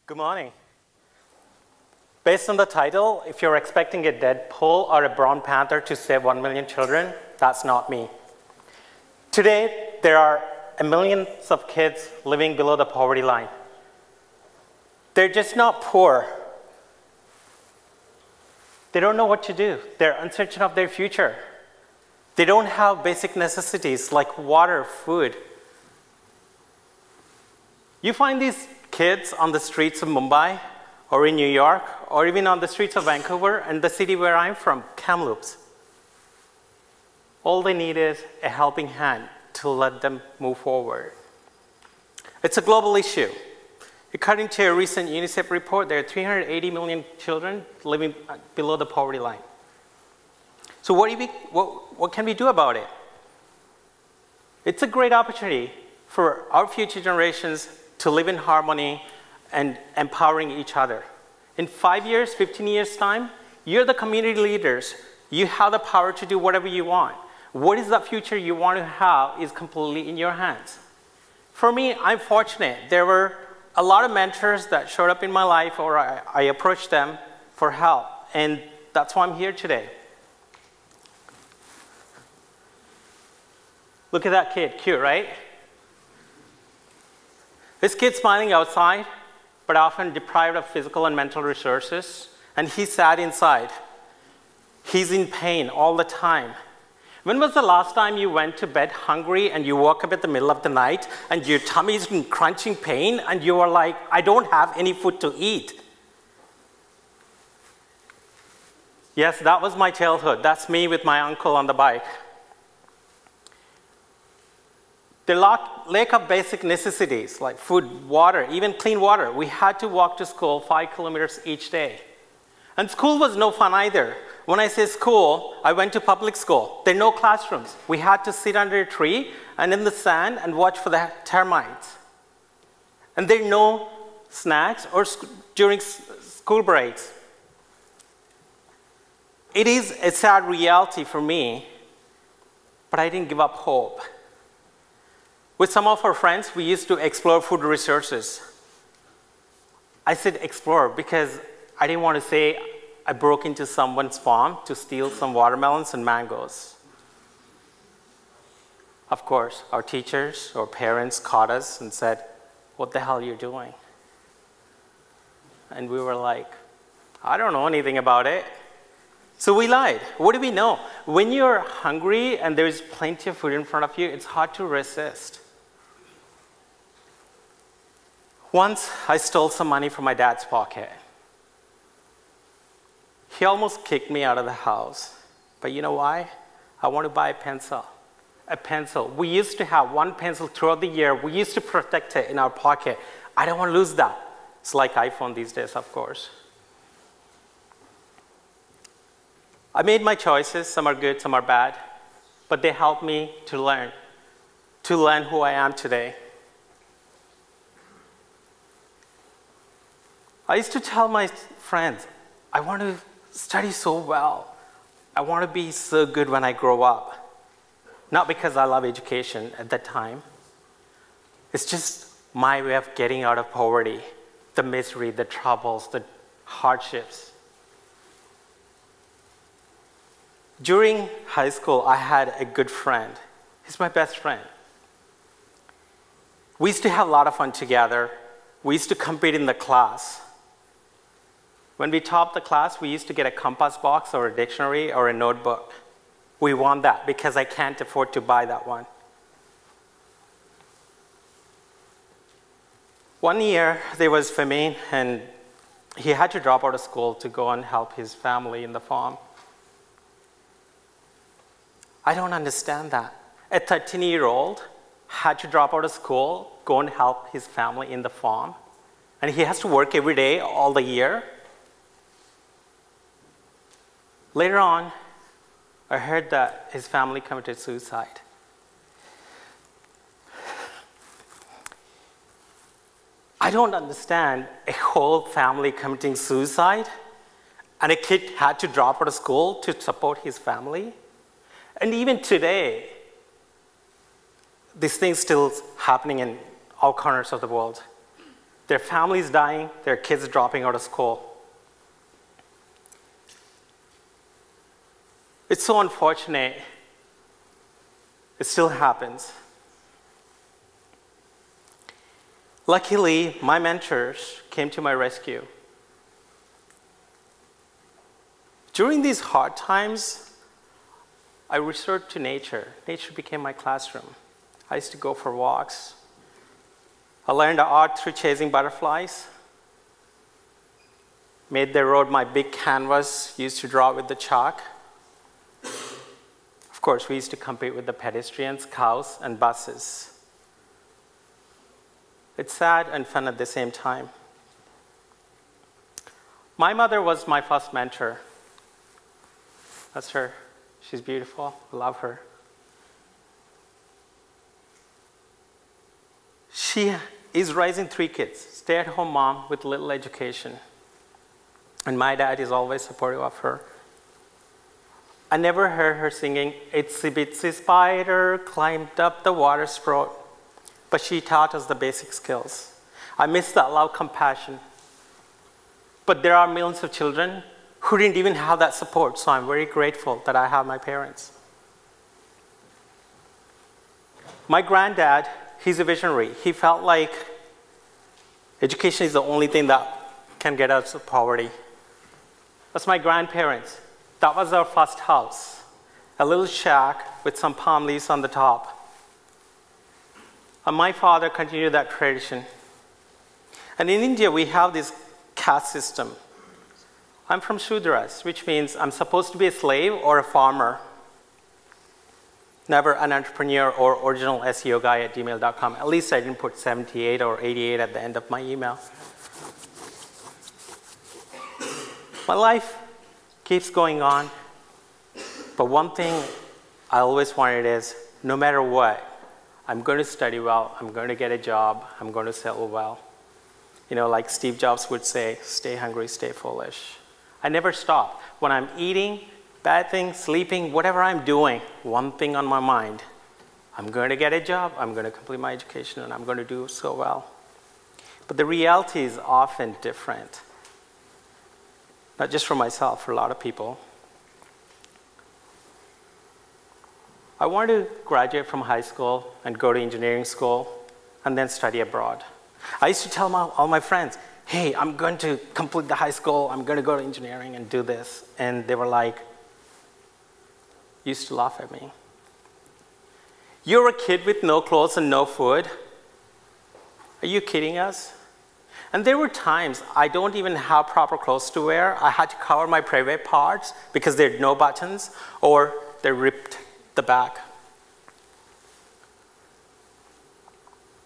Good morning. Based on the title, if you're expecting a Deadpool or a Brown Panther to save 1 million children, that's not me. Today, there are millions of kids living below the poverty line. They're just not poor. They don't know what to do. They're uncertain of their future. They don't have basic necessities like water, food. You find these kids on the streets of Mumbai or in New York or even on the streets of Vancouver and the city where I'm from, Kamloops. All they need is a helping hand to let them move forward. It's a global issue. According to a recent UNICEF report, there are 380 million children living below the poverty line. So what can we do about it? It's a great opportunity for our future generations to live in harmony and empowering each other. In 5 years, 15 years' time, you're the community leaders. You have the power to do whatever you want. What is the future you want to have is completely in your hands. For me, I'm fortunate. There were a lot of mentors that showed up in my life, or I approached them for help, and that's why I'm here today. Look at that kid, cute, right? This kid's smiling outside, but often deprived of physical and mental resources, and he's sad inside. He's in pain all the time. When was the last time you went to bed hungry and you woke up at the middle of the night and your tummy is in crunching pain and you are like, I don't have any food to eat? Yes, that was my childhood. That's me with my uncle on the bike. The lack of basic necessities like food, water, even clean water. We had to walk to school 5 kilometers each day. And school was no fun either. When I say school, I went to public school. There are no classrooms. We had to sit under a tree and in the sand and watch for the termites. And there are no snacks or during school breaks. It is a sad reality for me, but I didn't give up hope. With some of our friends, we used to explore food resources. I said explore because I didn't want to say I broke into someone's farm to steal some watermelons and mangoes. Of course, our teachers or parents caught us and said, what the hell are you doing? And we were like, I don't know anything about it. So we lied. What do we know? When you're hungry and there's plenty of food in front of you, it's hard to resist. Once, I stole some money from my dad's pocket. He almost kicked me out of the house. But you know why? I want to buy a pencil. A pencil. We used to have one pencil throughout the year. We used to protect it in our pocket. I don't want to lose that. It's like iPhone these days, of course. I made my choices. Some are good, some are bad. But they helped me to learn who I am today. I used to tell my friends, I want to study so well. I want to be so good when I grow up. Not because I love education at that time. It's just my way of getting out of poverty, the misery, the troubles, the hardships. During high school, I had a good friend. He's my best friend. We used to have a lot of fun together. We used to compete in the class. When we topped the class, we used to get a compass box or a dictionary or a notebook. We won that because I can't afford to buy that one. One year, there was famine, and he had to drop out of school to go and help his family in the farm. I don't understand that. A 13-year-old had to drop out of school, go and help his family in the farm, and he has to work every day, all the year. Later on, I heard that his family committed suicide. I don't understand a whole family committing suicide, and a kid had to drop out of school to support his family. And even today, these things still happening in all corners of the world. their families dying, their kids dropping out of school. It's so unfortunate. It still happens. Luckily, my mentors came to my rescue. During these hard times, I resorted to nature. Nature became my classroom. I used to go for walks. I learned the art through chasing butterflies. Made the road my big canvas, used to draw with the chalk. Of course, we used to compete with the pedestrians, cows, and buses. It's sad and fun at the same time. My mother was my first mentor. That's her. She's beautiful. I love her. She is raising 3 kids, stay-at-home mom with little education. And my dad is always supportive of her. I never heard her singing, "Itsy bitsy spider climbed up the water spout," but she taught us the basic skills. I miss that love, compassion. But there are millions of children who didn't even have that support, so I'm very grateful that I have my parents. My granddad, he's a visionary. He felt like education is the only thing that can get us out of poverty. That's my grandparents. That was our first house, a little shack with some palm leaves on the top. And my father continued that tradition. And in India, we have this caste system. I'm from Shudras, which means I'm supposed to be a slave or a farmer. Never an entrepreneur or original SEO guy at gmail.com. At least I didn't put 78 or 88 at the end of my email. My life keeps going on, but one thing I always wanted is, no matter what, I'm going to study well, I'm going to get a job, I'm going to settle well. You know, like Steve Jobs would say, stay hungry, stay foolish. I never stop. When I'm eating, bathing, sleeping, whatever I'm doing, one thing on my mind, I'm going to get a job, I'm going to complete my education, and I'm going to do so well. But the reality is often different. Not just for myself, for a lot of people. I wanted to graduate from high school and go to engineering school and then study abroad. I used to tell all my friends, hey, I'm going to complete the high school, I'm going to go to engineering and do this. And they were like, used to laugh at me. You're a kid with no clothes and no food? Are you kidding us? And there were times I don't even have proper clothes to wear. I had to cover my private parts because there are no buttons or they ripped the back.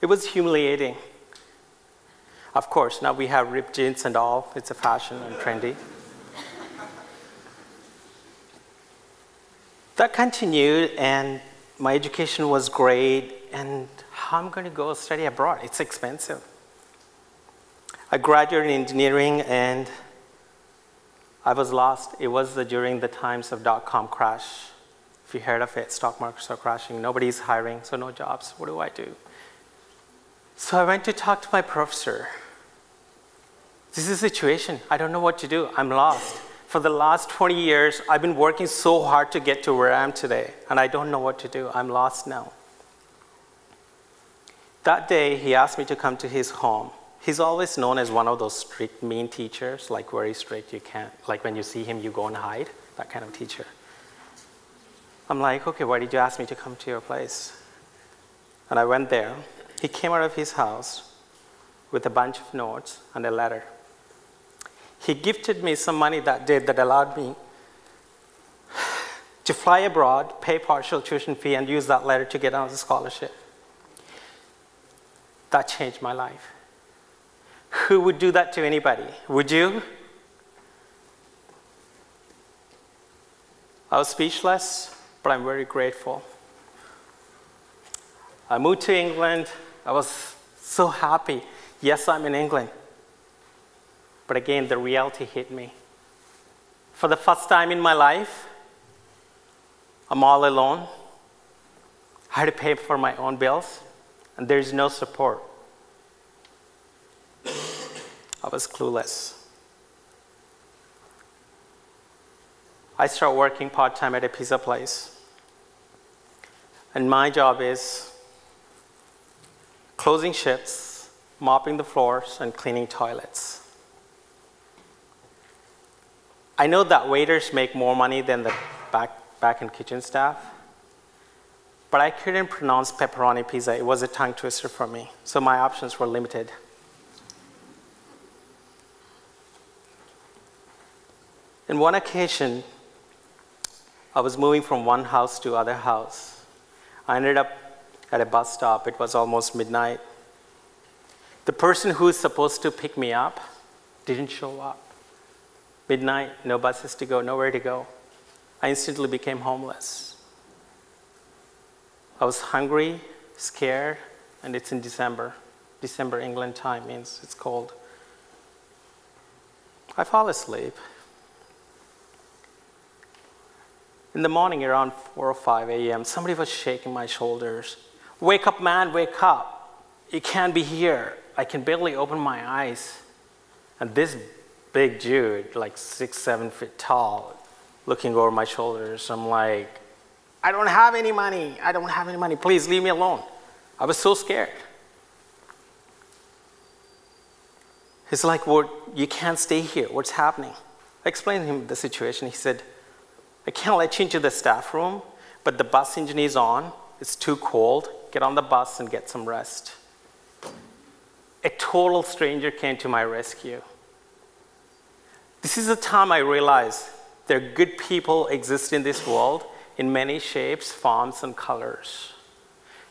It was humiliating. Of course, now we have ripped jeans and all. It's a fashion and trendy. That continued, and my education was great. And how I'm going to go study abroad? It's expensive. I graduated in engineering, and I was lost. It was during the times of dot-com crash. If you heard of it, stock markets are crashing. Nobody's hiring, so no jobs. What do I do? So I went to talk to my professor. This is a situation. I don't know what to do. I'm lost. For the last 20 years, I've been working so hard to get to where I am today, and I don't know what to do. I'm lost now. That day, he asked me to come to his home. He's always known as one of those strict, mean teachers, like very strict, you can't, like when you see him, you go and hide, that kind of teacher. I'm like, okay, why did you ask me to come to your place? And I went there. He came out of his house with a bunch of notes and a letter. He gifted me some money that day that allowed me to fly abroad, pay partial tuition fee, and use that letter to get on the scholarship. That changed my life. Who would do that to anybody? Would you? I was speechless, but I'm very grateful. I moved to England. I was so happy. Yes, I'm in England. But again, the reality hit me. For the first time in my life, I'm all alone. I had to pay for my own bills, and there's no support. I was clueless. I started working part-time at a pizza place. And my job is closing shifts, mopping the floors, and cleaning toilets. I know that waiters make more money than the back-end kitchen staff, but I couldn't pronounce pepperoni pizza. It was a tongue twister for me, so my options were limited. On one occasion, I was moving from one house to other house. I ended up at a bus stop. It was almost midnight. The person who is supposed to pick me up didn't show up. Midnight, no buses to go, nowhere to go. I instantly became homeless. I was hungry, scared, and it's in December. December, England time means it's cold. I fall asleep. In the morning, around 4 or 5 a.m., somebody was shaking my shoulders. Wake up, man, wake up. You can't be here. I can barely open my eyes. And this big dude, like 6, 7 feet tall, looking over my shoulders. I'm like, I don't have any money. I don't have any money. Please leave me alone. I was so scared. He's like, well, you can't stay here. What's happening? I explained to him the situation. He said, I can't let you into the staff room, but the bus engine is on. It's too cold. Get on the bus and get some rest. A total stranger came to my rescue. This is the time I realized there are good people exist in this world in many shapes, forms, and colors.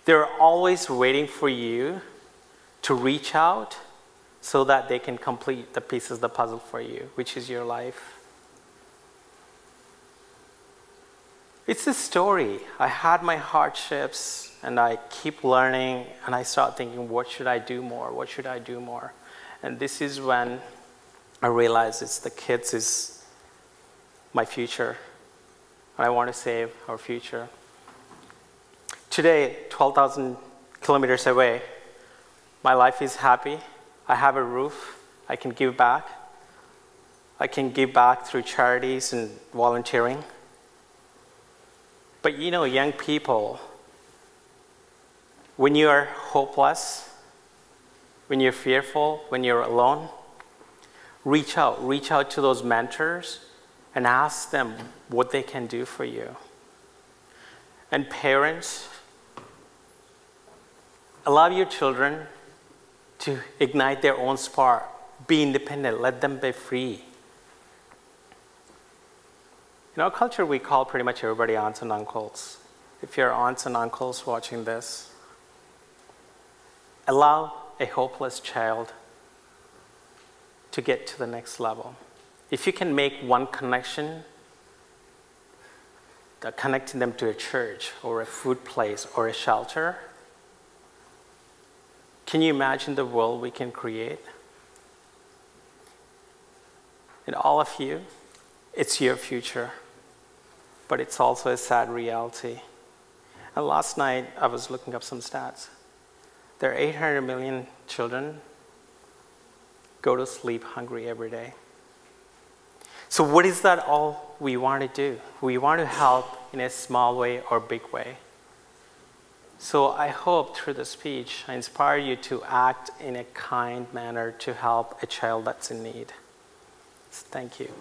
They're always waiting for you to reach out so that they can complete the pieces of the puzzle for you, which is your life. It's a story. I had my hardships, and I keep learning, and I start thinking, what should I do more? What should I do more? And this is when I realized it's the kids is my future, and I want to save our future. Today, 12,000 kilometers away, my life is happy. I have a roof. I can give back. I can give back through charities and volunteering. But you know, young people, when you are hopeless, when you're fearful, when you're alone, reach out to those mentors and ask them what they can do for you. And parents, allow your children to ignite their own spark. Be independent, let them be free. In our culture, we call pretty much everybody aunts and uncles. If you're aunts and uncles watching this, allow a hopeless child to get to the next level. If you can make one connection, connecting them to a church or a food place or a shelter, can you imagine the world we can create? And all of you, it's your future. But it's also a sad reality. And last night, I was looking up some stats. There are 800 million children go to sleep hungry every day. So what is that all we want to do? We want to help in a small way or big way. So I hope through the speech, I inspire you to act in a kind manner to help a child that's in need. Thank you.